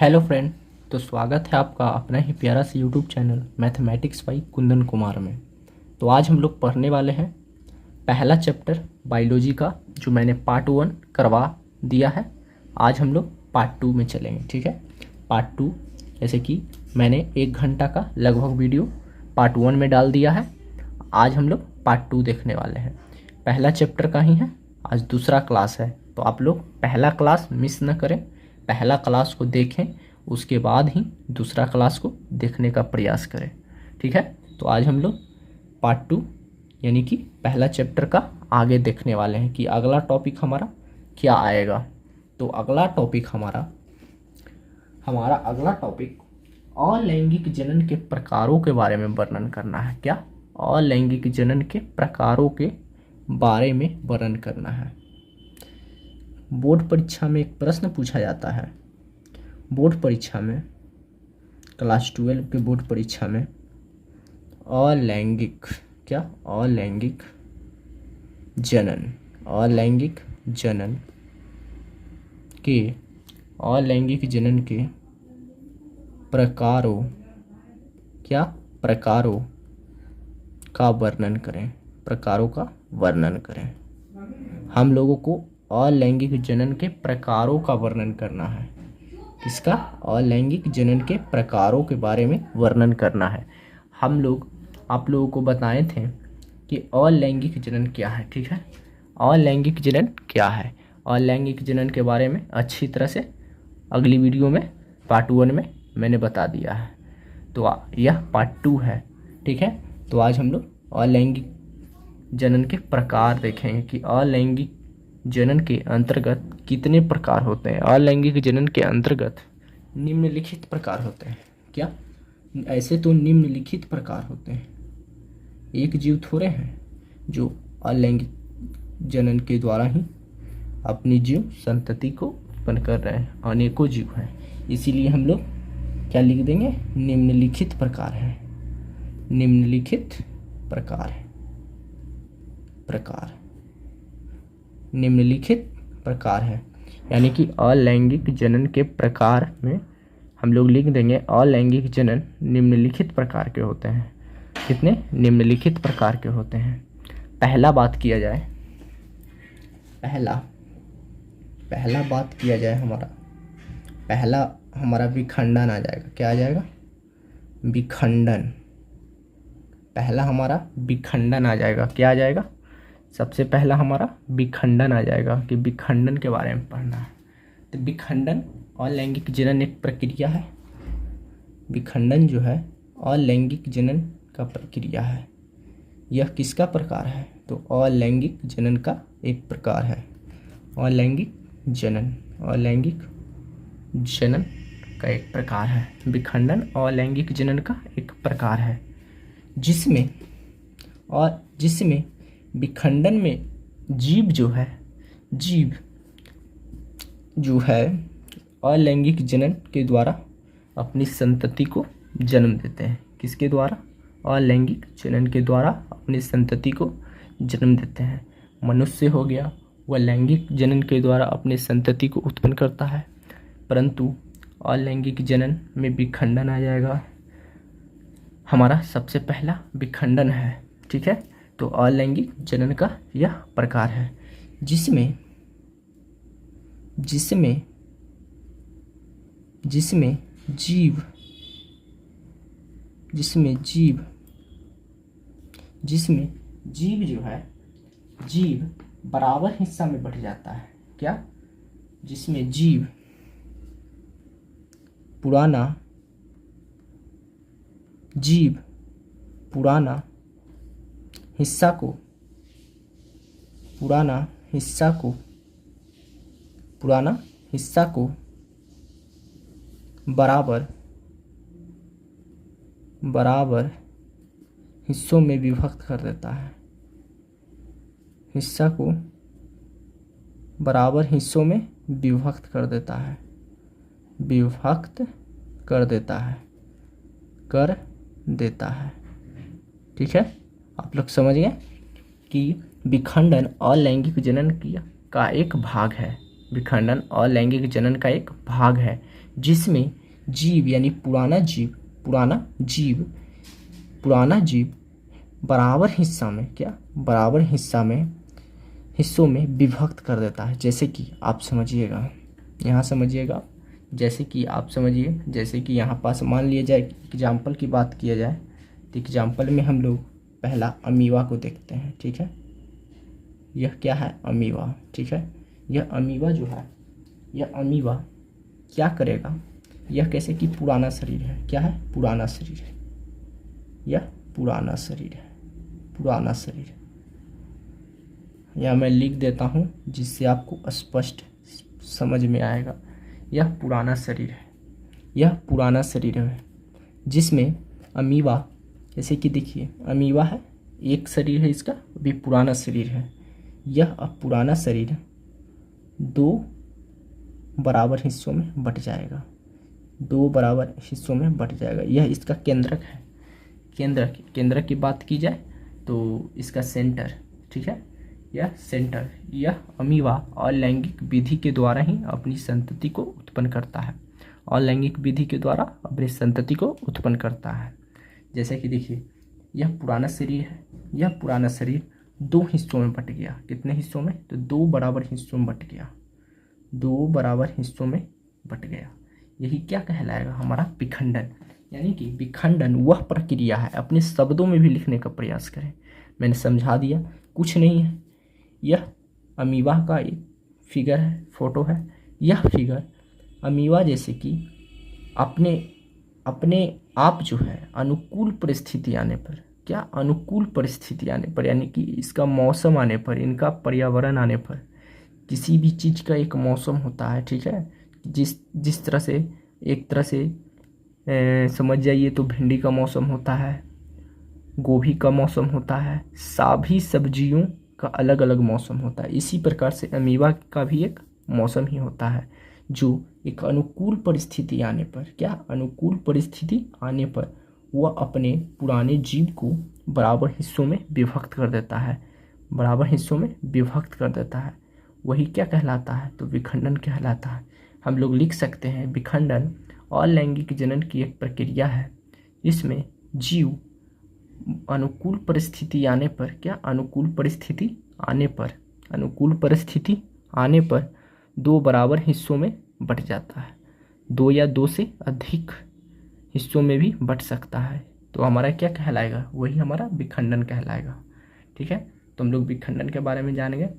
Hello friend. तो स्वागत है आपका अपना ही प्यारा सा YouTube channel mathematics by Kundan Kumar में। तो आज हम लोग पढ़ने वाले हैं पहला चैप्टर बायोलॉजी का, जो मैंने पार्ट 1 करवा दिया है। आज हम लोग पार्ट 2 में चलेंगे, ठीक है। पार्ट 2 जैसे कि मैंने 1 घंटा का लगभग वीडियो पार्ट 1 में डाल दिया है। आज हम लोग पार्ट 2 देखने वाले हैं। पहला चैप्टर का ही है, आज दूसरा क्लास है। तो आप लोग पहला क्लास मिस न करें, पहला क्लास को देखें, उसके बाद ही दूसरा क्लास को देखने का प्रयास करें, ठीक है। तो आज हम लोग पार्ट 2 यानी कि पहला चैप्टर का आगे देखने वाले हैं कि अगला टॉपिक हमारा क्या आएगा। तो अगला टॉपिक हमारा अगला टॉपिक अलैंगिक जनन के प्रकारों के बारे में वर्णन करना है। क्या? अलैंगिक जनन के प्रकारों के बारे में वर्णन करना है। बोर्ड परीक्षा में एक प्रश्न पूछा जाता है, बोर्ड परीक्षा में, क्लास 12 के बोर्ड परीक्षा में, अलैंगिक जनन के प्रकारों का वर्णन करें। हम लोगों को अलैंगिक जनन के प्रकारों का वर्णन करना है। किसका? अलैंगिक जनन के प्रकारों के बारे में वर्णन करना है। आप लोगों को बताए थे कि अलैंगिक जनन क्या है, ठीक है। अलैंगिक जनन क्या है, अलैंगिक जनन के बारे में अच्छी तरह से अगली वीडियो में पार्ट 1 में मैंने बता दिया है। तो यह पार्ट 2 है, ठीक है। तो आज हम लोग अलैंगिक जनन के प्रकार देखेंगे कि अलैंगिक जनन के अंतर्गत कितने प्रकार होते हैं। अलैंगिक जनन के अंतर्गत निम्नलिखित प्रकार होते हैं। क्या? ऐसे तो निम्नलिखित प्रकार होते हैं। एक जीव थोड़े हैं जो अलैंगिक जनन के द्वारा ही अपनी जीव संतति को उत्पन्न कर रहे हैं, अनेकों जीव हैं। इसीलिए हम लोग क्या लिख देंगे? निम्नलिखित प्रकार है। निम्नलिखित प्रकार है, यानी कि अलैंगिक जनन के प्रकार में हम लोग लिख देंगे अलैंगिक जनन निम्नलिखित प्रकार के होते हैं। कितने? निम्नलिखित प्रकार के होते हैं। पहला बात किया जाए हमारा विखंडन आ जाएगा। क्या आ जाएगा? विखंडन। पहला हमारा विखंडन आ जाएगा। क्या आ जाएगा? सबसे पहला हमारा विखंडन आ जाएगा कि विखंडन के बारे में पढ़ना है। तो विखंडन अलैंगिक जनन एक प्रक्रिया है। विखंडन जो है अलैंगिक जनन का प्रक्रिया है। यह किसका प्रकार है? तो अलैंगिक जनन का एक प्रकार है। अलैंगिक जनन का एक प्रकार है। विखंडन अलैंगिक जनन का एक प्रकार है, जिसमें विखंडन में जीव जो है अलैंगिक जनन के द्वारा अपनी संतति को जन्म देते हैं। किसके द्वारा? अलैंगिक जनन के द्वारा अपनी संतति को जन्म देते हैं। मनुष्य हो गया, वह लैंगिक जनन के द्वारा अपनी संतति को उत्पन्न करता है, परंतु अलैंगिक जनन में विखंडन आ जाएगा। हमारा सबसे पहला विखंडन है, ठीक है। तो अलैंगिक जनन का यह प्रकार है, जिसमें जीव जो है, जीव बराबर हिस्सा में बढ़ जाता है। क्या? जिसमें जीव पुराना हिस्सा को बराबर हिस्सों में विभक्त कर देता है। हिस्सा को बराबर हिस्सों में विभक्त कर देता है, ठीक है। आप लोग समझ गए कि विखंडन अलैंगिक जनन का एक भाग है। विखंडन अलैंगिक जनन का एक भाग है, जिसमें जीव यानी पुराना जीव बराबर हिस्सों में विभक्त कर देता है। जैसे कि आप समझिएगा, यहाँ समझिएगा, जैसे कि आप समझिए, जैसे कि यहाँ पास मान लिया जाए, एग्जाम्पल की बात किया जाए तो एग्जाम्पल में हम लोग पहला अमीबा को देखते हैं। ठीक है, यह क्या है? अमीबा। ठीक है, यह अमीबा जो है, यह अमीबा क्या करेगा? यह कैसे कि पुराना शरीर है। क्या है? पुराना शरीर है। यह पुराना शरीर है, पुराना शरीर। या मैं लिख देता हूँ जिससे आपको स्पष्ट समझ में आएगा। यह पुराना शरीर है, यह पुराना शरीर है जिसमें अमीबा, जैसे कि देखिए अमीबा है, एक शरीर है इसका, भी पुराना शरीर है। यह अब पुराना शरीर 2 बराबर हिस्सों में बट जाएगा, 2 बराबर हिस्सों में बट जाएगा। यह इसका केंद्रक है। केंद्रक की बात की जाए तो इसका सेंटर। ठीक है, यह सेंटर, यह अमीबा अलैंगिक विधि के द्वारा ही अपनी संतति को उत्पन्न करता है। अलैंगिक विधि के द्वारा अपनी संतति को उत्पन्न करता है। जैसे कि देखिए यह पुराना शरीर है, यह पुराना शरीर 2 हिस्सों में बट गया। कितने हिस्सों में? तो 2 बराबर हिस्सों में बट गया, 2 बराबर हिस्सों में बट गया। यही क्या कहलाएगा? हमारा विखंडन। यानी कि विखंडन वह प्रक्रिया है, अपने शब्दों में भी लिखने का प्रयास करें। मैंने समझा दिया, कुछ नहीं है। यह अमीबा का एक फिगर है, फोटो है। यह फिगर अमीबा जैसे कि अपने आप जो है अनुकूल परिस्थिति आने पर, क्या अनुकूल परिस्थिति आने पर, यानी कि इसका मौसम आने पर, इनका पर्यावरण आने पर, किसी भी चीज़ का एक मौसम होता है। ठीक है, जिस तरह से, एक तरह से समझ जाइए तो भिंडी का मौसम होता है, गोभी का मौसम होता है, सभी सब्जियों का अलग अलग मौसम होता है। इसी प्रकार से अमीबा का भी एक मौसम ही होता है, जो एक अनुकूल परिस्थिति आने पर, क्या अनुकूल परिस्थिति आने पर वह अपने पुराने जीव को बराबर हिस्सों में विभक्त कर देता है, बराबर हिस्सों में विभक्त कर देता है। वही क्या कहलाता है? तो विखंडन कहलाता है। हम लोग लिख सकते हैं विखंडन अलैंगिक जनन की एक प्रक्रिया है। इसमें जीव अनुकूल परिस्थिति आने पर, क्या अनुकूल परिस्थिति आने पर 2 बराबर हिस्सों में बट जाता है। 2 या 2 से अधिक हिस्सों में भी बट सकता है। तो हमारा क्या कहलाएगा? वही हमारा विखंडन कहलाएगा। ठीक है, तो हम लोग विखंडन के बारे में जानेंगे।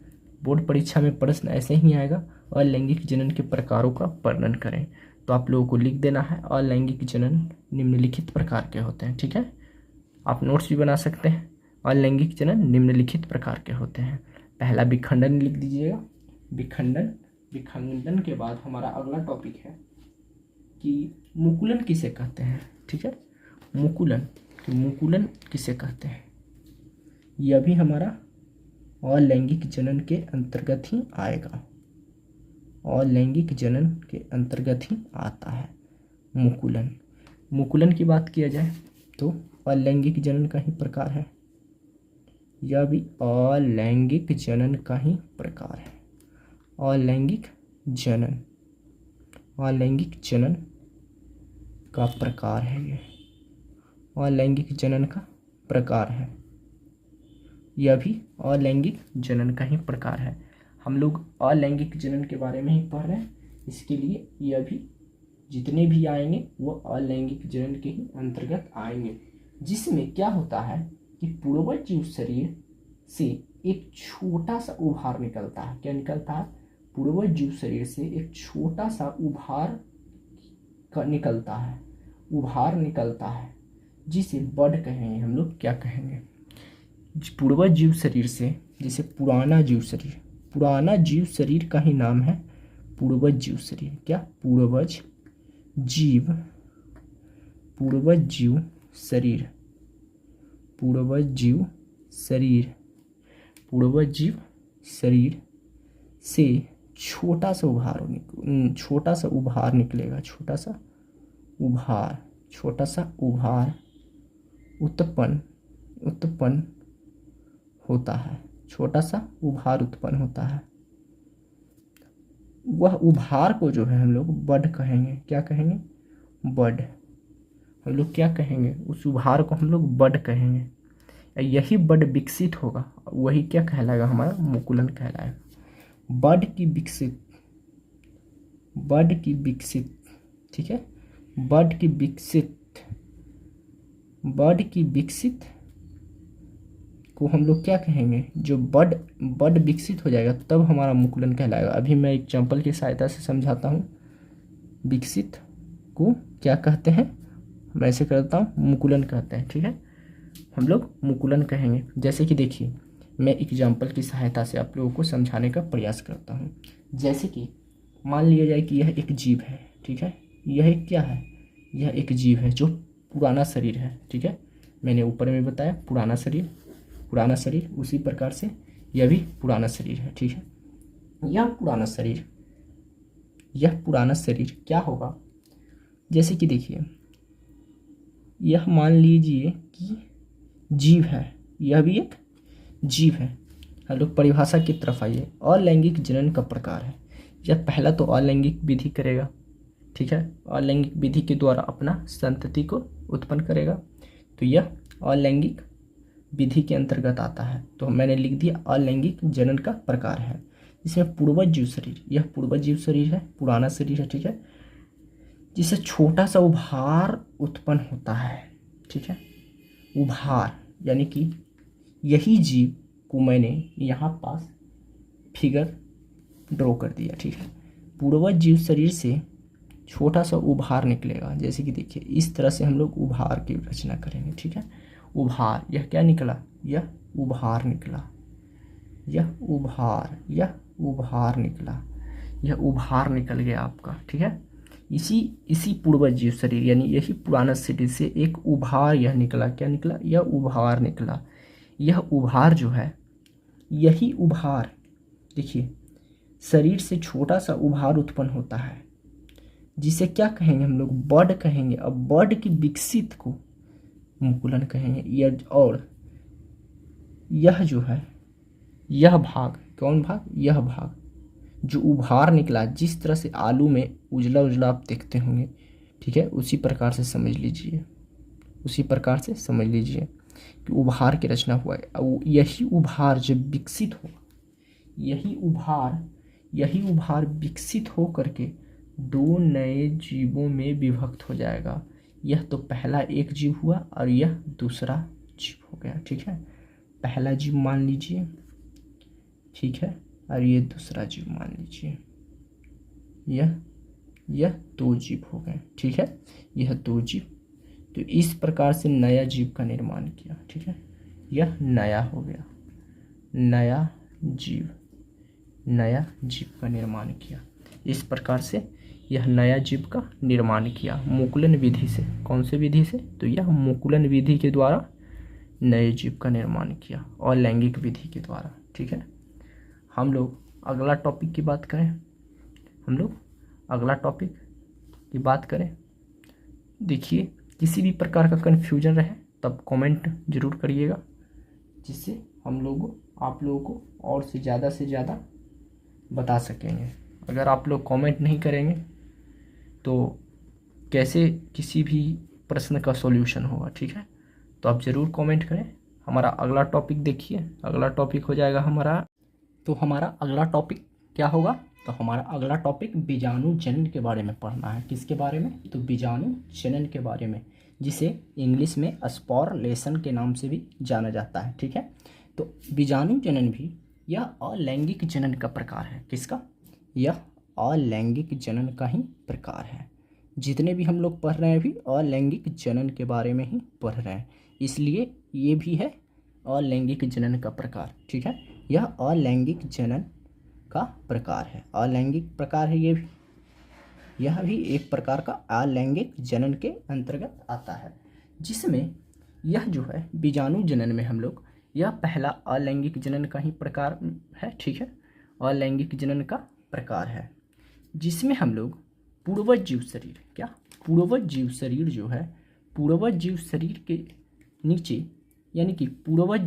बोर्ड परीक्षा में प्रश्न ऐसे ही आएगा, अलैंगिक जनन के प्रकारों का वर्णन करें। तो आप लोगों को लिख देना है अलैंगिक जनन निम्नलिखित प्रकार के होते हैं। ठीक है, आप नोट्स भी बना सकते हैं। अलैंगिक जनन निम्नलिखित प्रकार के होते हैं। पहला विखंडन लिख दीजिएगा, विखंडन के बाद हमारा अगला टॉपिक है कि मुकुलन किसे कहते हैं। ठीक है, मुकुलन किसे कहते हैं, यह भी हमारा अलैंगिक जनन के अंतर्गत ही आएगा, अलैंगिक जनन के अंतर्गत ही आता है मुकुलन की बात किया जाए तो अलैंगिक जनन का ही प्रकार है, यह भी अलैंगिक जनन का ही प्रकार है। अलैंगिक जनन का प्रकार है, ये अलैंगिक जनन का प्रकार है, यह भी अलैंगिक जनन का ही प्रकार है। हम लोग अलैंगिक जनन के बारे में ही पढ़ रहे हैं, इसके लिए यह भी जितने भी आएंगे वो अलैंगिक जनन के ही अंतर्गत आएंगे, जिसमें क्या होता है कि पूर्वज जीव शरीर से एक छोटा सा उभार निकलता है। क्या निकलता है? पूर्वज जीव शरीर से एक छोटा सा उभार निकलता है, जिसे बड कहेंगे हम लोग। क्या कहेंगे? पूर्वज जीव शरीर से, जैसे पुराना जीव शरीर का ही नाम है पूर्वज जीव शरीर। क्या? पूर्वज जीव शरीर से छोटा सा उभार निकलेगा, छोटा सा उभार उत्पन्न होता है, छोटा सा उभार उत्पन्न होता है। वह उभार को जो है हम लोग बड कहेंगे। क्या कहेंगे? बड। हम लोग क्या कहेंगे? उस उभार को हम लोग बड कहेंगे। यही बड विकसित होगा, वही क्या कहलाएगा? हमारा मुकुलन कहलाएगा। बड की विकसित, बड की विकसित, ठीक है, बड की विकसित, बड की विकसित को हम लोग क्या कहेंगे? जो बड बड विकसित हो जाएगा तब हमारा मुकुलन कहलाएगा। अभी मैं एग्जाम्पल की सहायता से समझाता हूँ। विकसित को क्या कहते हैं? मैं ऐसे करता हूँ, मुकुलन कहते हैं, ठीक है। हम लोग मुकुलन कहेंगे। जैसे कि देखिए, मैं एग्जाम्पल की सहायता से आप लोगों को समझाने का प्रयास करता हूँ। जैसे कि मान लिया जाए कि यह एक जीव है, ठीक है। यह एक क्या है? यह एक जीव है जो पुराना शरीर है, ठीक है। मैंने ऊपर में बताया पुराना शरीर, पुराना शरीर, उसी प्रकार से यह भी पुराना शरीर है, ठीक है। यह पुराना शरीर, यह पुराना शरीर क्या होगा? जैसे कि देखिए, यह मान लीजिए कि जीव है, यह भी एक जीव है। हम लोग परिभाषा की तरफ आइए। अलैंगिक जनन का प्रकार है। यह पहला तो अलैंगिक विधि करेगा, ठीक है। अलैंगिक विधि के द्वारा अपना संतति को उत्पन्न करेगा, तो यह अलैंगिक विधि के अंतर्गत आता है। तो मैंने लिख दिया अलैंगिक जनन का प्रकार है। इसमें पूर्वज जीव शरीर, यह पूर्वज जीव शरीर है, पुराना शरीर है, ठीक है, जिससे छोटा सा उभार उत्पन्न होता है, ठीक है। उभार यानी कि यही जीव को मैंने यहाँ पास फिगर ड्रॉ कर दिया, ठीक है। पूर्वज जीव शरीर से छोटा सा उभार निकलेगा। जैसे कि देखिए, इस तरह से हम लोग उभार की रचना करेंगे, ठीक है। उभार, यह क्या निकला? यह उभार निकला, यह उभार, यह उभार निकला, यह उभार निकल गया आपका, ठीक है। इसी पूर्वज जीव शरीर यानी यही पुराना शरीर से एक उभार यह निकला। क्या निकला? यह उभार निकला। यह उभार जो है, यही उभार देखिए, शरीर से छोटा सा उभार उत्पन्न होता है, जिसे क्या कहेंगे हम लोग? बड कहेंगे। अब बड की विकसित को मुकुलन कहेंगे। और यह जो है, यह भाग, कौन भाग? यह भाग जो उभार निकला, जिस तरह से आलू में उजला उजला आप देखते होंगे, ठीक है, उसी प्रकार से समझ लीजिए, उसी प्रकार से समझ लीजिए कि उभार की रचना हुआ है। यही उभार जब विकसित होगा, यही उभार विकसित हो करके दो नए जीवों में विभक्त हो जाएगा। यह तो पहला एक जीव हुआ और यह दूसरा जीव हो गया, ठीक है। पहला जीव मान लीजिए, ठीक है, और ये दूसरा जीव मान लीजिए। यह दो जीव हो गए, ठीक है, यह दो जीव। तो इस प्रकार से नया जीव का निर्माण किया, ठीक है। यह नया हो गया, नया जीव का निर्माण किया। इस प्रकार से यह नया जीव का निर्माण किया मुकुलन विधि से। कौन से विधि से? तो यह मुकुलन विधि के द्वारा नए जीव का निर्माण किया, और लैंगिक विधि के द्वारा, ठीक है। हम लोग अगला टॉपिक की बात करें, हम लोग अगला टॉपिक की बात करें। देखिए, किसी भी प्रकार का कन्फ्यूजन रहे तब कमेंट जरूर करिएगा, जिससे आप लोगों को और से ज़्यादा बता सकेंगे। अगर आप लोग कमेंट नहीं करेंगे तो कैसे किसी भी प्रश्न का सॉल्यूशन होगा, ठीक है। तो आप ज़रूर कमेंट करें। हमारा अगला टॉपिक देखिए, अगला टॉपिक हो जाएगा हमारा, तो हमारा अगला टॉपिक क्या होगा? तो हमारा अगला टॉपिक बीजाणु जनन के बारे में पढ़ना है। किसके बारे में? तो बीजाणु जनन के बारे में, जिसे इंग्लिश में स्पोरलेशन के नाम से भी जाना जाता है, ठीक है। तो बीजाणु जनन भी यह अलैंगिक जनन का प्रकार है। किसका? यह अलैंगिक जनन का ही प्रकार है। जितने भी हम लोग पढ़ रहे हैं अभी अलैंगिक जनन के बारे में ही पढ़ रहे हैं, इसलिए ये भी है अलैंगिक जनन का प्रकार, ठीक है। यह अलैंगिक जनन का प्रकार है, अलैंगिक प्रकार है ये भी। यह भी एक प्रकार का अलैंगिक जनन के अंतर्गत आता है, जिसमें यह जो है बीजाणु जनन में हम लोग, यह पहला अलैंगिक जनन का ही प्रकार है, ठीक है। अलैंगिक जनन का प्रकार है, जिसमें हम लोग पूर्वज जीव शरीर, क्या पूर्वज जीव शरीर जो है, पूर्वज जीव शरीर के नीचे यानी कि पूर्वज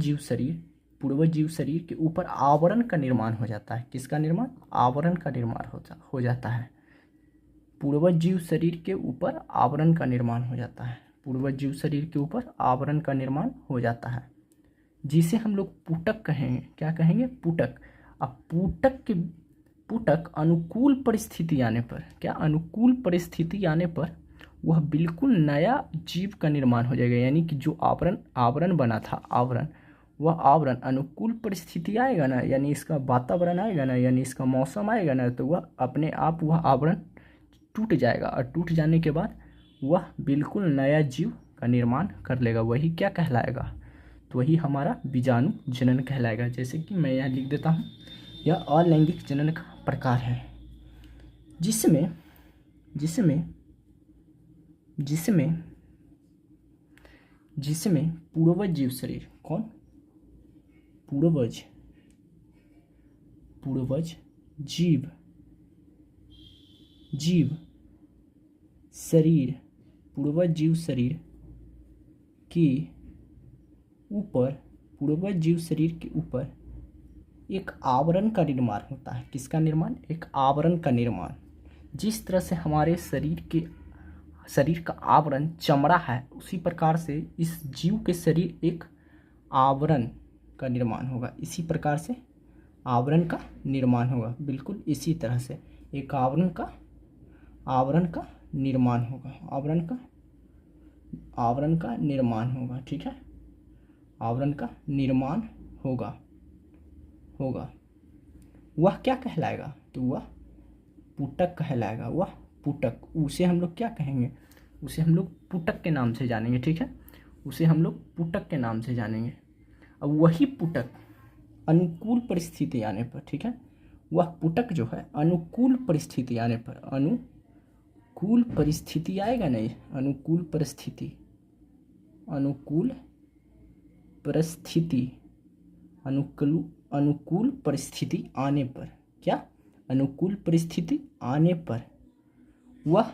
पूर्वज जीव शरीर के ऊपर आवरण का निर्माण हो जाता है। किसका निर्माण? आवरण का निर्माण हो जाता है। पूर्वज जीव शरीर के ऊपर आवरण का निर्माण हो जाता है। पूर्वज जीव शरीर के ऊपर आवरण का निर्माण हो जाता है, जिसे हम लोग पुटक कहेंगे। क्या कहेंगे? पुटक। अब पुटक अनुकूल परिस्थिति आने पर, क्या अनुकूल परिस्थिति आने पर वह बिल्कुल नया जीव का निर्माण हो जाएगा। यानी कि जो आवरण बना था, वह आवरण अनुकूल परिस्थिति आएगा ना, यानी इसका वातावरण आएगा ना, यानी इसका मौसम आएगा ना, तो वह अपने आप वह आवरण टूट जाएगा, और टूट जाने के बाद वह बिल्कुल नया जीव का निर्माण कर लेगा। वही क्या कहलाएगा? तो वही हमारा बीजाणु जनन कहलाएगा। जैसे कि मैं यहाँ लिख देता हूँ, यह अलैंगिक जनन का प्रकार है, जिसमें पूर्वज जीव शरीर, कौन? पूर्वज जीव शरीर, पूर्वज जीव शरीर के ऊपर, पूर्वज जीव शरीर के ऊपर एक आवरण का निर्माण होता है। किसका निर्माण? एक आवरण का निर्माण। जिस तरह से हमारे शरीर का आवरण चमड़ा है, उसी प्रकार से इस जीव के शरीर एक आवरण का निर्माण होगा। इसी प्रकार से आवरण का निर्माण होगा, बिल्कुल इसी तरह से एक आवरण का निर्माण होगा। आवरण का निर्माण होगा, ठीक है। आवरण का निर्माण होगा। वह क्या कहलाएगा? तो वह पुटक कहलाएगा। वह पुटक, उसे हम लोग क्या कहेंगे? उसे हम लोग पुटक के नाम से जानेंगे, ठीक है। उसे हम लोग पुटक के नाम से जानेंगे। अब वही पुटक अनुकूल परिस्थिति आने पर, ठीक है, वह पुटक जो है अनुकूल परिस्थिति आने पर, अनुकूल परिस्थिति आएगा नहीं, अनुकूल परिस्थिति आने पर, क्या? अनुकूल परिस्थिति आने पर वह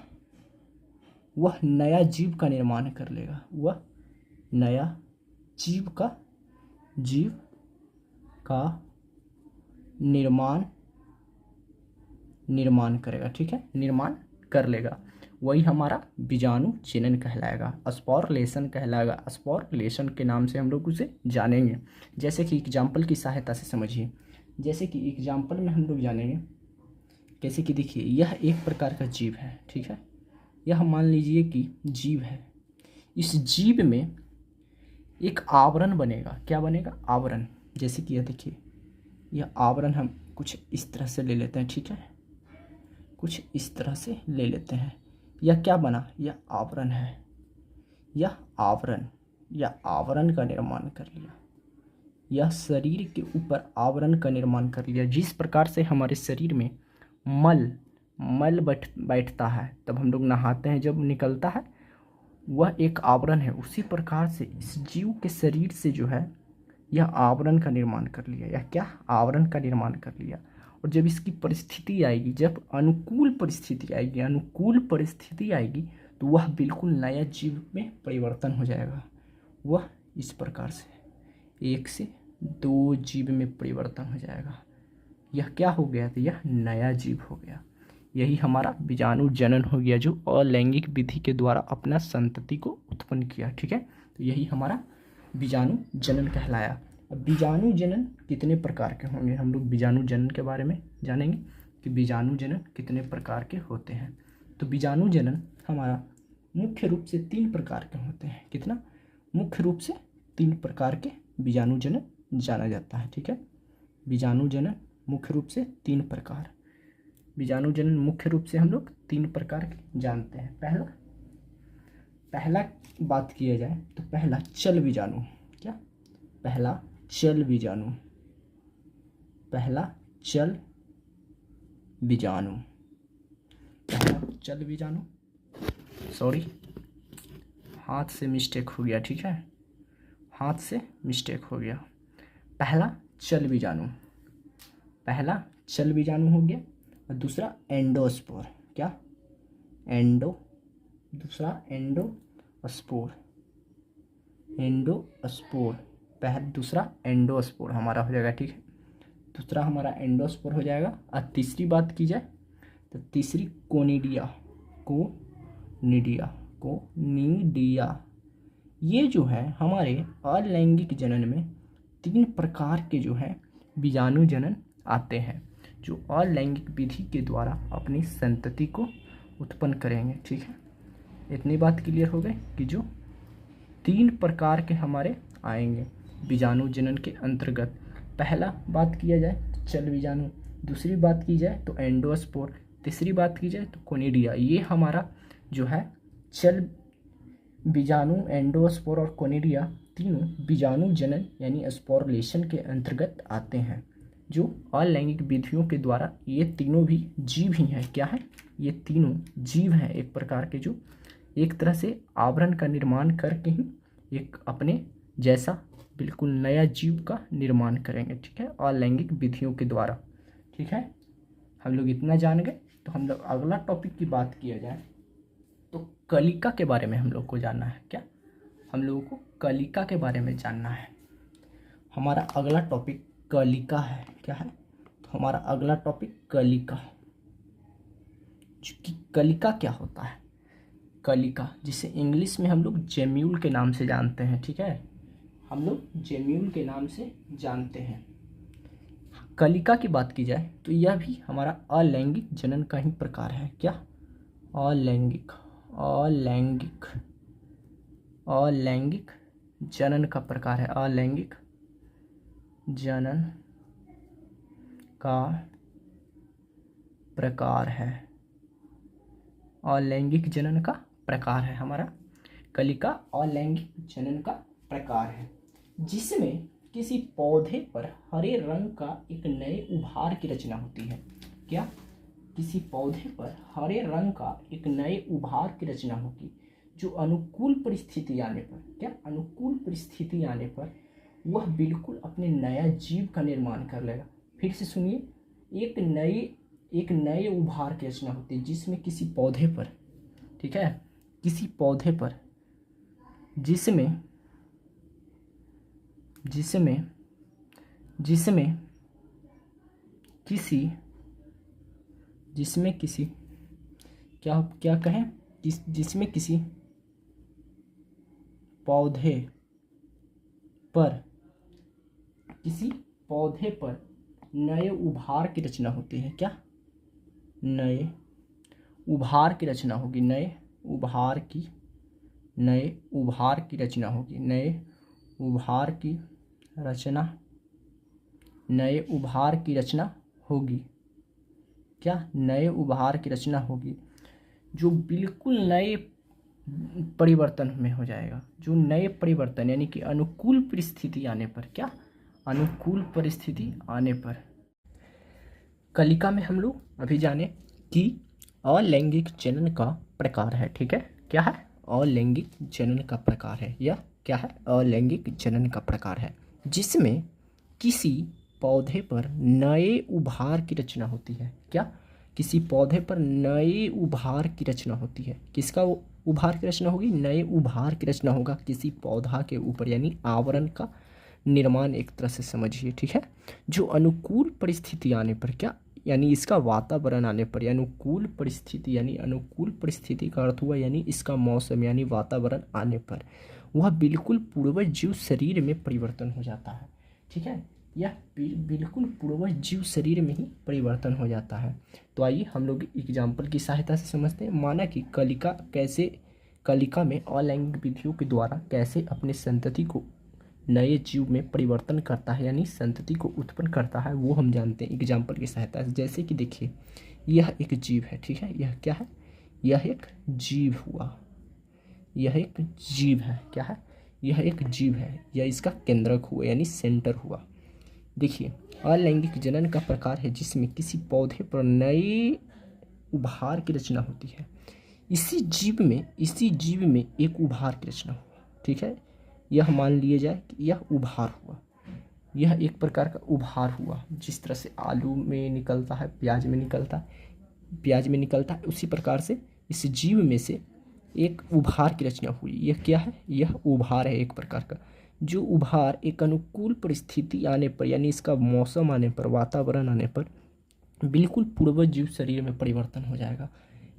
नया जीव का निर्माण कर लेगा। वह नया जीव का निर्माण करेगा, ठीक है, निर्माण कर लेगा। वही हमारा बीजाणु जनन कहलाएगा, स्पोरलेशन कहलाएगा। स्पोरलेशन के नाम से हम लोग उसे जानेंगे। जैसे कि एग्जाम्पल की सहायता से समझिए, जैसे कि एग्जाम्पल में हम लोग जानेंगे, जैसे कि देखिए, यह एक प्रकार का जीव है, ठीक है। यह मान लीजिए कि जीव है। इस जीव में एक आवरण बनेगा। क्या बनेगा? आवरण। जैसे कि यह देखिए, यह आवरण हम कुछ इस तरह से ले लेते हैं, ठीक है, कुछ इस तरह से ले लेते हैं। यह क्या बना? यह आवरण है। यह आवरण का निर्माण कर लिया। यह शरीर के ऊपर आवरण का निर्माण कर लिया। जिस प्रकार से हमारे शरीर में मल बैठता है, तब हम लोग नहाते हैं, जब निकलता है, वह एक आवरण है। उसी प्रकार से इस जीव के शरीर से जो है, यह आवरण का निर्माण कर लिया। यह क्या? आवरण का निर्माण कर लिया। और जब इसकी परिस्थिति आएगी, जब अनुकूल परिस्थिति आएगी, तो वह बिल्कुल नया जीव में परिवर्तन हो जाएगा। वह इस प्रकार से 1 से 2 जीव में परिवर्तन हो जाएगा। यह क्या हो गया? तो यह नया जीव हो गया। यही हमारा बीजाणु जनन हो गया, जो अलैंगिक विधि के द्वारा अपना संतति को उत्पन्न किया, ठीक है। तो यही हमारा बीजाणु जनन कहलाया। अब बीजाणु जनन कितने प्रकार के होंगे? हम लोग बीजाणु जनन के बारे में जानेंगे कि बीजाणु जनन कितने प्रकार के होते हैं। तो बीजाणु जनन हमारा मुख्य रूप से 3 प्रकार के होते हैं। कितना? मुख्य रूप से 3 प्रकार के बीजाणु जनन जाना जाता है, ठीक है। बीजाणु जनन मुख्य रूप से 3 प्रकार। बीजाणु जनन मुख्य रूप से हम लोग 3 प्रकार के जानते हैं। पहला बात किया जाए तो पहला चल बीजाणु। क्या? पहला चल बीजाणु, सॉरी, हाथ से मिस्टेक हो गया, ठीक है, हाथ से मिस्टेक हो गया। पहला चल बीजाणु हो गया। और दूसरा एंडोस्पोर। क्या? दूसरा एंडोस्पोर। दूसरा एंडोस्पोर हमारा हो जाएगा, ठीक है, दूसरा हमारा एंडोस्पोर हो जाएगा। और तीसरी बात की जाए तो तीसरी कोनिडिया, कोनिडिया ये जो है हमारे अलैंगिक जनन में 3 प्रकार के जो है बीजाणु जनन आते हैं, जो अलैंगिक विधि के द्वारा अपनी संतति को उत्पन्न करेंगे, ठीक है। इतनी बात क्लियर हो गई कि जो 3 प्रकार के हमारे आएंगे बीजाणु जनन के अंतर्गत। पहला बात किया जाए चल बीजाणु, दूसरी बात की जाए तो एंडोस्पोर, तीसरी बात की जाए तो कोनिडिया। ये हमारा जो है चल बीजाणु, एंडोस्पोर और कोनिडिया तीनों बीजाणु जनन यानी स्पोरुलेशन के अंतर्गत आते हैं, जो अलैंगिक विधियों के द्वारा ये तीनों भी जीव ही हैं। क्या है? ये तीनों जीव हैं एक प्रकार के, जो एक तरह से आवरण का निर्माण करके ही एक अपने जैसा बिल्कुल नया जीव का निर्माण करेंगे, ठीक है, अलैंगिक विधियों के द्वारा, ठीक है। हम लोग इतना जान गए। तो हम लोग अगला टॉपिक की बात किया जाए तो कलिका के बारे में हम लोग को जानना है। क्या हम लोगों को कलिका के बारे में जानना है? हमारा अगला टॉपिक कलिका है। क्या है? तो हमारा अगला टॉपिक कलिका। कि कलिका क्या होता है? कलिका, जिसे इंग्लिश में हम लोग जेम्यूल के नाम से जानते हैं, ठीक है, हम लोग जेम्यूल के नाम से जानते हैं। कलिका की बात की जाए तो यह भी हमारा अलैंगिक जनन का ही प्रकार है। क्या? अलैंगिक जनन का प्रकार है। अलैंगिक जनन का प्रकार है। अलैंगिक जनन का प्रकार है हमारा कलिका। अलैंगिक जनन का प्रकार है जिसमें किसी पौधे पर हरे रंग का एक नए उभार की रचना होती है। क्या? किसी पौधे पर हरे रंग का एक नए उभार की रचना होगी, जो अनुकूल परिस्थिति आने पर, क्या अनुकूल परिस्थिति आने पर वह बिल्कुल अपने नया जीव का निर्माण कर लेगा। फिर से सुनिए, एक नए उभार की रचना होती है जिसमें किसी पौधे पर, ठीक है, किसी पौधे पर जिसमें किसी क्या कहें, जिसमें किसी पौधे पर नए उभार की रचना होती है। क्या? नए उभार की रचना होगी। नए उभार की रचना होगी। नए उभार की रचना होगी। क्या? नए उभार की रचना होगी जो बिल्कुल नए परिवर्तन में हो जाएगा। जो नए परिवर्तन यानी कि अनुकूल परिस्थिति आने पर, क्या अनुकूल परिस्थिति आने पर। कलिका में हम लोग अभी जाने कि अलैंगिक जनन का प्रकार है, ठीक है। क्या है? अलैंगिक जनन का प्रकार है। यह क्या है? अलैंगिक जनन का प्रकार है जिसमें किसी पौधे पर नए उभार की रचना होती है। क्या? किसी पौधे पर नए उभार की रचना होती है। किसका उभार की रचना होगी? नए उभार की रचना होगा किसी पौधा के ऊपर, यानी आवरण का निर्माण एक तरह से समझिए, ठीक है, जो अनुकूल परिस्थिति आने पर, क्या यानी इसका वातावरण आने पर, अनुकूल परिस्थिति यानी अनुकूल परिस्थिति का अर्थ हुआ यानी इसका मौसम यानी वातावरण आने पर वह बिल्कुल पूर्वज जीव शरीर में परिवर्तन हो जाता है, ठीक है। यह बिल्कुल पूर्वज जीव शरीर में ही परिवर्तन हो जाता है। तो आइए हम लोग एग्जाम्पल की सहायता से समझते हैं। माना कि कलिका में अलैंगिक विधियों के द्वारा कैसे अपने संतति को नए जीव में परिवर्तन करता है, यानी संतति को उत्पन्न करता है, वो हम जानते हैं एग्जाम्पल की सहायता से। जैसे कि देखिए, यह एक जीव है, ठीक है, यह क्या है? यह एक जीव हुआ, यह एक जीव है। क्या है? यह एक जीव है, यह इसका केंद्रक हुआ यानी सेंटर हुआ। देखिए, अलैंगिक जनन का प्रकार है जिसमें किसी पौधे पर नए उभार की रचना होती है। इसी जीव में एक उभार की रचना हुआ, ठीक है। यह मान लिया जाए कि यह उभार हुआ, यह एक प्रकार का उभार हुआ। जिस तरह से आलू में निकलता है, प्याज में निकलता है, उसी प्रकार से इस जीव में से एक उभार की रचना हुई। यह क्या है? यह उभार है एक प्रकार का, जो उभार एक अनुकूल परिस्थिति आने पर, यानी इसका मौसम आने पर, वातावरण आने पर बिल्कुल पूर्वज जीव शरीर में परिवर्तन हो जाएगा।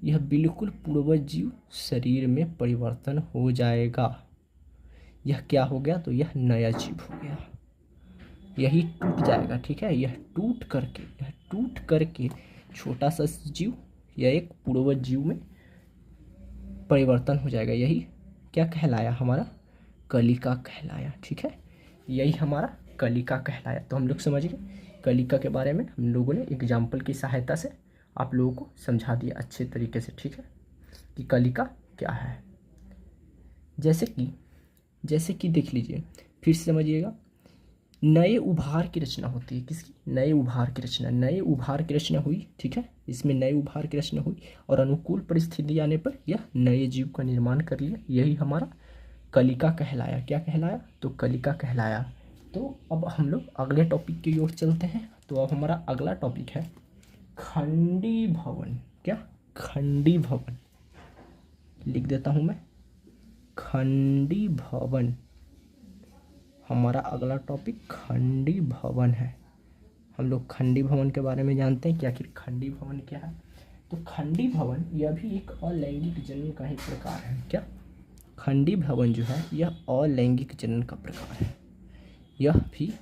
यह बिल्कुल पूर्वज जीव शरीर में परिवर्तन हो जाएगा। यह क्या हो गया? तो यह नया जीव हो गया। यही टूट जाएगा, ठीक है। यह टूट करके छोटा सा जीव या एक पूर्वज जीव में परिवर्तन हो जाएगा। यही क्या कहलाया? हमारा कलिका कहलाया, ठीक है। यही हमारा कलिका कहलाया। तो हम लोग समझ गए कलिका के बारे में। हम लोगों ने एग्जाम्पल की सहायता से आप लोगों को समझा दिया अच्छे तरीके से, ठीक है, कि कलिका क्या है। जैसे कि देख लीजिए, फिर से समझिएगा। नए उभार की रचना होती है। किसकी? नए उभार की रचना। नए उभार की रचना हुई, ठीक है। इसमें नए उभार की रचना हुई और अनुकूल परिस्थिति आने पर यह नए जीव का निर्माण कर लिया। यही हमारा कलिका कहलाया। क्या कहलाया? तो कलिका कहलाया। तो अब हम लोग अगले टॉपिक की ओर चलते हैं। तो अब हमारा अगला टॉपिक है खंडी भवन। क्या? खंडी भवन। लिख देता हूं मैं, खंडी भवन। हमारा अगला टॉपिक खंडी भवन है। हम लोग खंडी भवन के बारे में जानते हैं कि आखिर खंडी भवन क्या है। तो खंडी भवन यह भी एक अलैंगिक जनन का ही प्रकार है। क्या? खंडी भवन जो है यह अलैंगिक जनन का प्रकार है। यह भी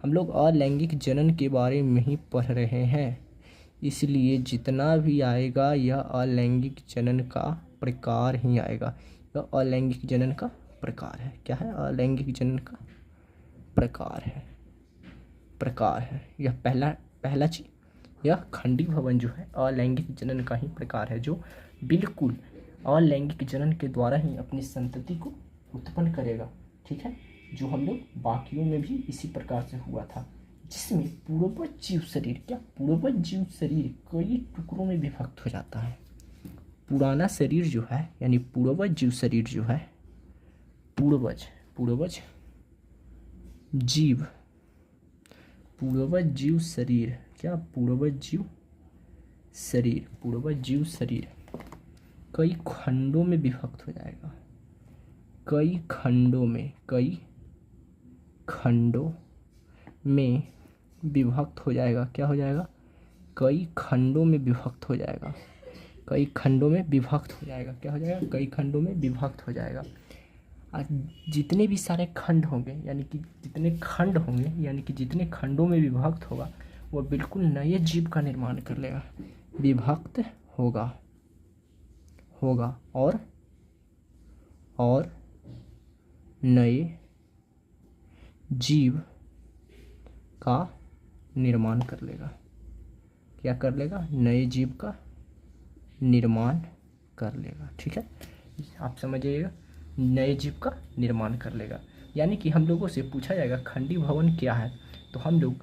हम लोग अलैंगिक जनन के बारे में ही पढ़ रहे हैं, इसलिए जितना भी आएगा यह अलैंगिक जनन का प्रकार ही आएगा। यह अलैंगिक जनन का प्रकार है। क्या है? अलैंगिक जनन का प्रकार है। यह पहला चीज। यह खंडी भवन जो है अलैंगिक जनन का ही प्रकार है, जो बिल्कुल अलैंगिक जनन के द्वारा ही अपनी संतति को उत्पन्न करेगा, ठीक है। जो हम लोग बाकियों में भी इसी प्रकार से हुआ था, जिसमें पूर्वज जीव शरीर, क्या? पूर्वज जीव शरीर कई टुकड़ों में विभक्त हो जाता है। पुराना शरीर जो है, यानी पूर्वज जीव शरीर जो है, पूर्वज जीव शरीर, क्या? पूर्वज जीव शरीर कई खंडों में विभक्त हो जाएगा। कई खंडों में विभक्त हो जाएगा। क्या हो जाएगा? कई खंडों में विभक्त हो जाएगा। कई खंडों में विभक्त हो जाएगा। क्या हो जाएगा? कई खंडों में विभक्त हो जाएगा। जितने भी सारे खंड होंगे, यानी कि जितने खंडों में विभक्त होगा, वह बिल्कुल नए जीव का निर्माण कर लेगा। विभक्त होगा और नए जीव का निर्माण कर लेगा। क्या कर लेगा? नए जीव का निर्माण कर लेगा, ठीक है। आप समझिएगा, नए जीव का निर्माण कर लेगा। यानी कि हम लोगों से पूछा जाएगा खंडी भवन क्या है, तो हम लोग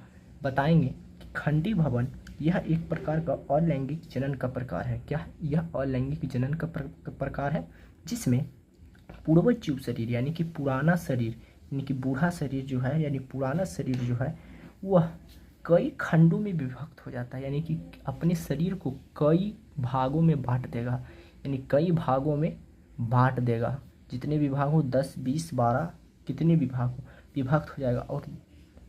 बताएंगे कि खंडी भवन यह एक प्रकार का अलैंगिक जनन का प्रकार है। क्या है? यह अलैंगिक जनन का प्रकार है, जिसमें पूर्वज जीव शरीर, यानी कि पुराना शरीर, यानी कि बूढ़ा शरीर जो है, यानी पुराना शरीर जो है, वह कई खंडों में विभक्त हो जाता है। यानी कि अपने शरीर को कई भागों में बांट देगा। यानी कई भागों में बांट देगा। जितने भी भाग हो, 10, 20, 12, कितने भी भाग हो, विभक्त हो जाएगा और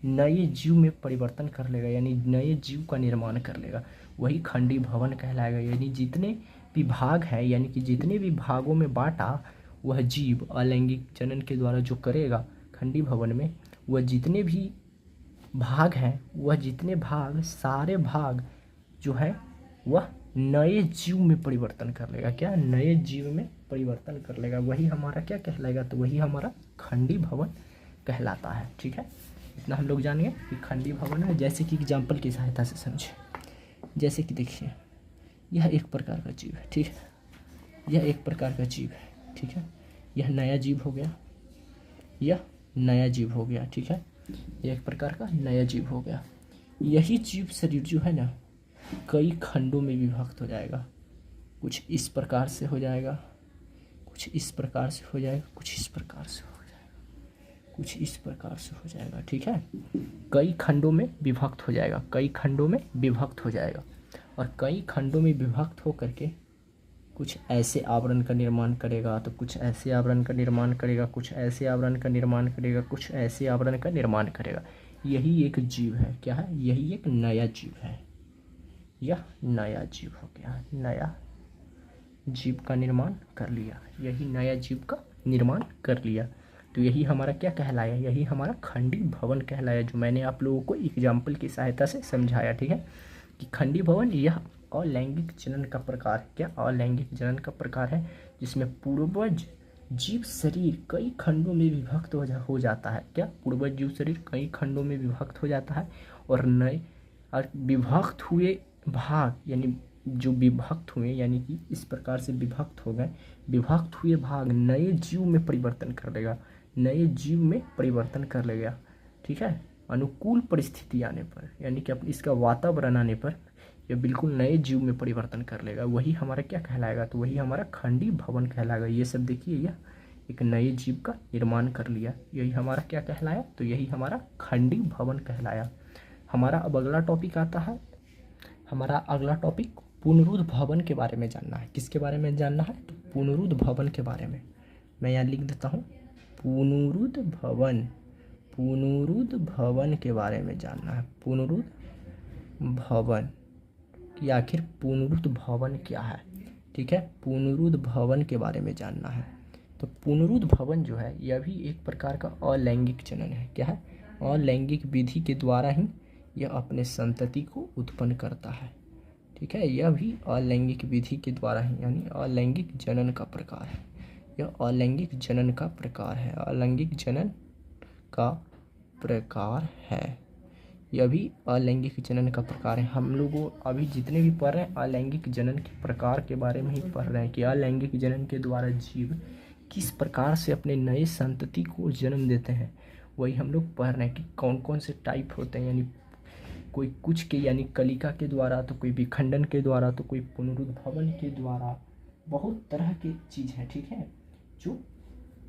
नए जीव में परिवर्तन कर लेगा, यानी नए जीव का निर्माण कर लेगा। वही खंडी भवन कहलाएगा। यानी जितने भी भाग हैं, यानी कि जितने भी भागों में बांटा, वह जीव अलैंगिक जनन के द्वारा जो करेगा खंडी भवन में, वह जितने भी भाग हैं, सारे भाग जो है वह नए जीव में परिवर्तन कर लेगा। क्या? नए जीव में परिवर्तन कर लेगा। वही हमारा क्या कहलाएगा? तो वही हमारा खंडी भवन कहलाता है, ठीक है। इतना हम लोग जानेंगे कि खंडी भवन है। जैसे कि एग्जाम्पल की सहायता से समझे। जैसे कि देखिए, यह एक प्रकार का जीव है, ठीक है। यह एक प्रकार का जीव है, ठीक है। यह नया जीव हो गया, ठीक है। यह एक प्रकार का नया जीव हो गया। यही जीव शरीर जो है ना, कई खंडों में विभक्त हो जाएगा। कुछ इस प्रकार से हो जाएगा, कुछ इस प्रकार से हो जाएगा, कुछ इस प्रकार से हो जाएगा, कुछ इस प्रकार से हो जाएगा, ठीक है। कई खंडों में विभक्त हो जाएगा, और कई खंडों में विभक्त हो करके कुछ ऐसे आवरण का निर्माण करेगा, तो कुछ ऐसे आवरण का निर्माण करेगा, कुछ ऐसे आवरण का निर्माण करेगा, कुछ ऐसे आवरण का निर्माण करेगा। यही एक जीव है। क्या है? यही एक नया जीव है। यह नया जीव हो गया, नया जीव का निर्माण कर लिया, यही नया जीव का निर्माण कर लिया। तो यही हमारा क्या कहलाया? यही हमारा खंडी भवन कहलाया, जो मैंने आप लोगों को एग्जाम्पल की सहायता से समझाया। ठीक है कि खंडी भवन यह अलैंगिक जनन का प्रकार है। क्या? अलैंगिक जनन का प्रकार है, जिसमें पूर्वज जीव शरीर कई खंडों में विभक्त हो जाता है। क्या? पूर्वज जीव शरीर कई खंडों में विभक्त हो जाता है और नए और विभक्त हुए भाग, यानी जो विभक्त हुए, यानी कि इस प्रकार से विभक्त हो गए, विभक्त हुए भाग नए जीव में परिवर्तन कर देगा, नए जीव में परिवर्तन कर लेगा। ठीक है, अनुकूल परिस्थिति आने पर, यानी कि इसका वातावरण आने पर यह बिल्कुल नए जीव में परिवर्तन कर लेगा। वही हमारा क्या कहलाएगा? तो वही हमारा खंडी भवन कहलाएगा। ये सब देखिए, यह एक नए जीव का निर्माण कर लिया, यही हमारा क्या कहलाया? तो यही हमारा खंडी भवन कहलाया। हमारा अब अगला टॉपिक आता है। हमारा अगला टॉपिक पुनरुद्ध भवन के बारे में जानना है। किसके बारे में जानना है? तो पुनरुद्ध भवन के बारे में। मैं यहाँ लिख देता हूँ, पुनरुद्ध भवन। पुनरुद्ध भवन के बारे में जानना है। पुनरुद्ध भवन कि आखिर पुनरुद्ध भवन क्या है। ठीक है, पुनरुद्ध भवन के बारे में जानना है। तो पुनरुद्ध भवन जो है, यह भी एक प्रकार का अलैंगिक जनन है। क्या है? अलैंगिक विधि के द्वारा ही यह अपने संतति को उत्पन्न करता है। ठीक है, यह भी अलैंगिक विधि के द्वारा ही, यानी अलैंगिक जनन का प्रकार है। यह अलैंगिक जनन का प्रकार है, अलैंगिक जनन का प्रकार है। यह भी अलैंगिक जनन का प्रकार है। हम लोगों अभी जितने भी पढ़ रहे हैं अलैंगिक जनन के प्रकार के बारे में ही पढ़ रहे हैं कि अलैंगिक जनन के द्वारा जीव किस प्रकार से अपने नए संतति को जन्म देते हैं। वही हम लोग पढ़ रहे हैं कि कौन कौन से टाइप होते हैं, यानी कोई कुछ के, यानी कलिका के द्वारा, तो कोई विखंडन के द्वारा, तो कोई पुनरुद्ध भवन के द्वारा। बहुत तरह की चीज़ है। ठीक है, जो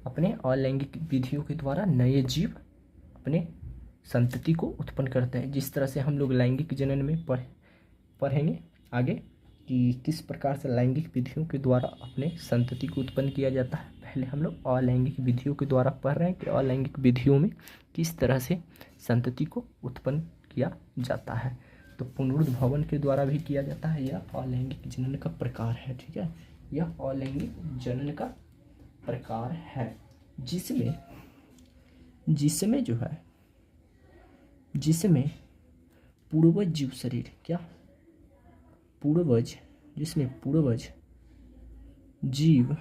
अपने अलैंगिक विधियों के द्वारा नए जीव अपने संतति को उत्पन्न करते हैं। जिस तरह से हम लोग लैंगिक जनन में पढ़ेंगे आगे कि किस प्रकार से लैंगिक विधियों के द्वारा अपने संतति को उत्पन्न किया जाता है। पहले हम लोग अलैंगिक विधियों के द्वारा पढ़ रहे हैं कि अलैंगिक विधियों में किस तरह से संतति को उत्पन्न किया जाता है। तो पुनरुद्ध भवन के द्वारा भी किया जाता है। यह अलैंगिक जनन का प्रकार है। ठीक है, यह अलैंगिक जनन का प्रकार है, जिसमें जो है, जिसमें पूर्वज जीव शरीर, क्या? पूर्वज, जिसमें पूर्वज जीव,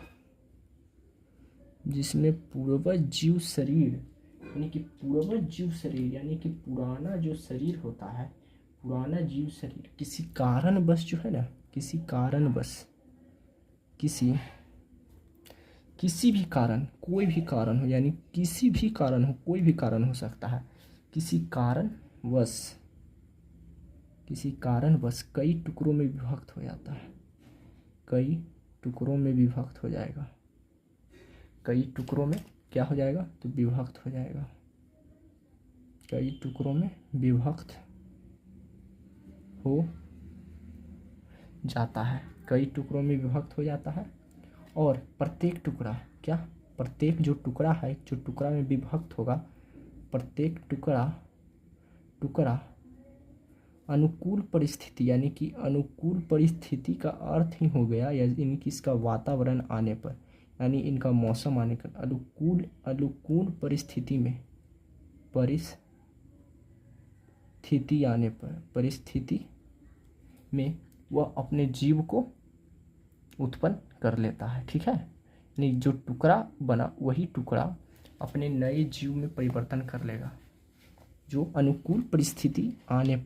जिसमें पूर्वज जीव शरीर, यानी कि पूर्वज जीव शरीर, यानी कि पुराना जो शरीर होता है, पुराना जीव शरीर किसी कारणवश जो है ना, किसी कारणवश, किसी भी कारण, कोई भी कारण हो, यानी किसी भी कारण हो, कोई भी कारण हो सकता है, किसी कारणवश कई टुकड़ों में विभक्त हो जाता है, कई टुकड़ों में विभक्त हो जाएगा, कई टुकड़ों में क्या हो जाएगा? तो विभक्त हो जाएगा, कई टुकड़ों में विभक्त हो जाता है, कई टुकड़ों में विभक्त हो जाता है। और प्रत्येक टुकड़ा, क्या? प्रत्येक जो टुकड़ा है, जो टुकड़ा में विभक्त होगा, प्रत्येक टुकड़ा अनुकूल परिस्थिति, यानी कि अनुकूल परिस्थिति का अर्थ ही हो गया, या इनकी इसका वातावरण आने पर, यानी इनका मौसम आने पर, अनुकूल परिस्थिति में वह अपने जीव को उत्पन्न कर लेता है। ठीक है, यानी जो टुकड़ा बना वही टुकड़ा अपने नए जीव में परिवर्तन कर लेगा, जो अनुकूल परिस्थिति आने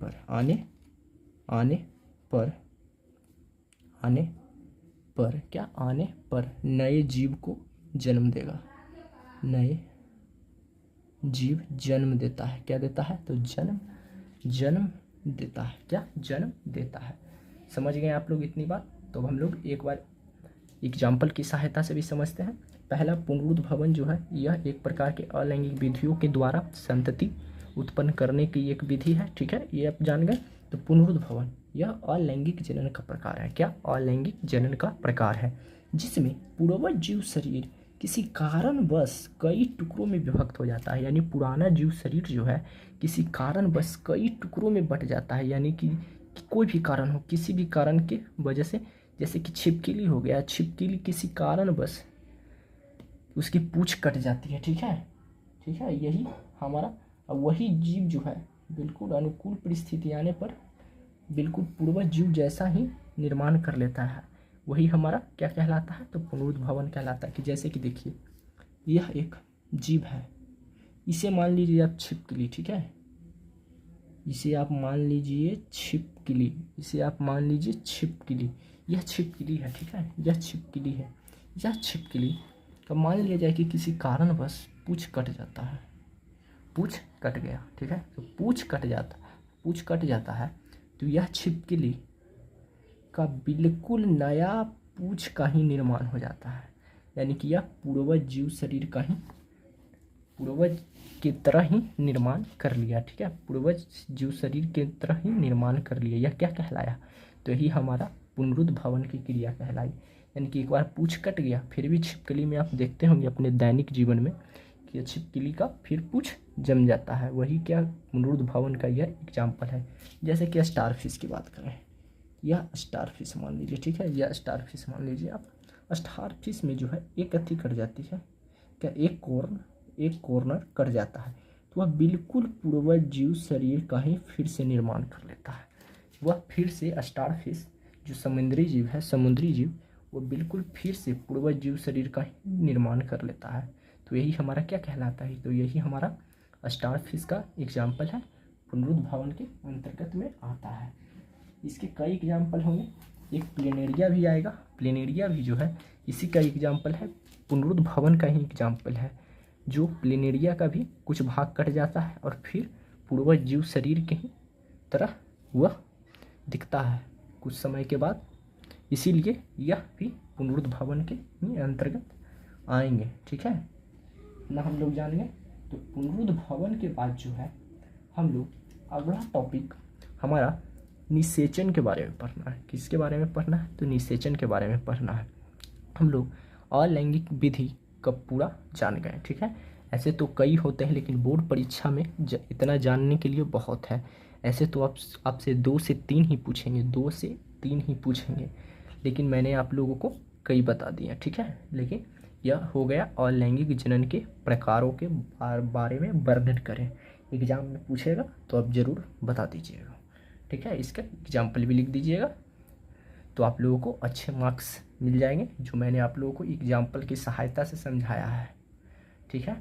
पर नए जीव को जन्म देगा, नए जीव जन्म देता है। क्या देता है? तो जन्म देता है। क्या? जन्म देता है। समझ गए आप लोग इतनी बात? तो हम लोग एक बार एग्जाम्पल की सहायता से भी समझते हैं। पहला, पुनरुद्ध भवन जो है, यह एक प्रकार के अलैंगिक विधियों के द्वारा संतति उत्पन्न करने की एक विधि है। ठीक है, ये आप जान गए। तो पुनरुद्ध भवन यह अलैंगिक जनन का प्रकार है। क्या? अलैंगिक जनन का प्रकार है, जिसमें पूर्वज जीव शरीर किसी कारणवश कई टुकड़ों में विभक्त हो जाता है। यानी पुराना जीव शरीर जो है किसी कारणवश कई टुकड़ों में बट जाता है। यानी कि कोई भी कारण हो, किसी भी कारण के वजह से, जैसे कि छिपकली हो गया, छिपकली किसी कारणवश उसकी पूंछ कट जाती है। ठीक है, ठीक है, यही हमारा। वही जीव जो है बिल्कुल अनुकूल परिस्थिति आने पर बिल्कुल पूर्वज जीव जैसा ही निर्माण कर लेता है। वही हमारा क्या कहलाता है? तो पुनरुद्भवन कहलाता है। कि जैसे कि देखिए, यह एक जीव है, इसे मान लीजिए आप छिपकली। ठीक है, इसे आप मान लीजिए छिपकली, इसे आप मान लीजिए छिपकली। यह छिपकली है। ठीक है, यह छिपकली है। यह छिपकली का मान लिया जाए कि किसी कारणवश पूंछ कट जाता है, पूंछ कट गया। ठीक है, तो पूंछ कट जाता है, पूंछ कट जाता है तो यह छिपकली का बिल्कुल नया पूंछ का ही निर्माण हो जाता है। यानी कि यह पूर्वज जीव शरीर का ही पूर्वज की तरह ही निर्माण कर लिया। ठीक है, पूर्वज जीव शरीर की तरह ही निर्माण कर लिया। यह क्या कहलाया? तो यही हमारा पुनरुद्भवन की क्रिया कहलाई। यानी कि एक बार पूंछ कट गया, फिर भी छिपकली में आप देखते होंगे अपने दैनिक जीवन में कि छिपकली का फिर पूंछ जम जाता है। वही क्या पुनरुद्भवन का यह एग्जाम्पल है। जैसे कि स्टारफिश की बात करें, यह स्टारफिश मान लीजिए। ठीक है, यह स्टारफिश मान लीजिए आप। स्टारफिश में जो है एक अथी कट जाती है, क्या? एक कॉर्नर कट जाता है, तो वह बिल्कुल पूर्वज जीव शरीर का ही फिर से निर्माण कर लेता है। वह फिर से स्टारफिश जो समुद्री जीव है, समुद्री जीव, वो बिल्कुल फिर से पूर्वज जीव शरीर का ही निर्माण कर लेता है। तो यही हमारा क्या कहलाता है? तो यही हमारा स्टारफिश का एग्जाम्पल है, पुनरुद्भवन के अंतर्गत में आता है। इसके कई एग्जाम्पल होंगे, एक प्लेनेरिया भी आएगा। प्लेनेरिया भी जो है इसी का एग्जाम्पल है, पुनरुद्भवन का ही एग्जाम्पल है। जो प्लेनेरिया का भी कुछ भाग कट जाता है और फिर पूर्वज जीव शरीर के ही तरह वह दिखता है कुछ समय के बाद। इसीलिए यह भी पुनरुद्भवन के ही अंतर्गत आएंगे। ठीक है ना, हम लोग जानेंगे। तो पुनरुद्भवन के बाद जो है हम लोग अगला टॉपिक हमारा निषेचन के बारे में पढ़ना है। किसके बारे में पढ़ना है? तो निषेचन के बारे में पढ़ना है। हम लोग अलैंगिक विधि का पूरा जान गए। ठीक है, ऐसे तो कई होते हैं, लेकिन बोर्ड परीक्षा में इतना जानने के लिए बहुत है। ऐसे तो आपसे 2 से 3 ही पूछेंगे, 2 से 3 ही पूछेंगे, लेकिन मैंने आप लोगों को कई बता दिया। ठीक है, लेकिन यह हो गया अलैंगिक जनन के प्रकारों के बारे में वर्णन करें। एग्जाम में पूछेगा तो आप ज़रूर बता दीजिएगा। ठीक है, इसका एग्जाम्पल भी लिख दीजिएगा, तो आप लोगों को अच्छे मार्क्स मिल जाएंगे, जो मैंने आप लोगों को एग्जाम्पल की सहायता से समझाया है। ठीक है,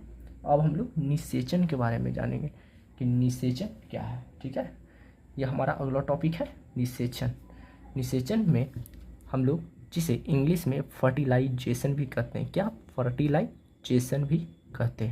अब हम लोग निषेचन के बारे में जानेंगे कि निषेचन क्या है। ठीक है, यह हमारा अगला टॉपिक है, निषेचन। निषेचन में हम लोग जिसे इंग्लिश में फर्टिलाइजेशन भी कहते हैं, क्या? फर्टिलाइजेशन भी कहते हैं।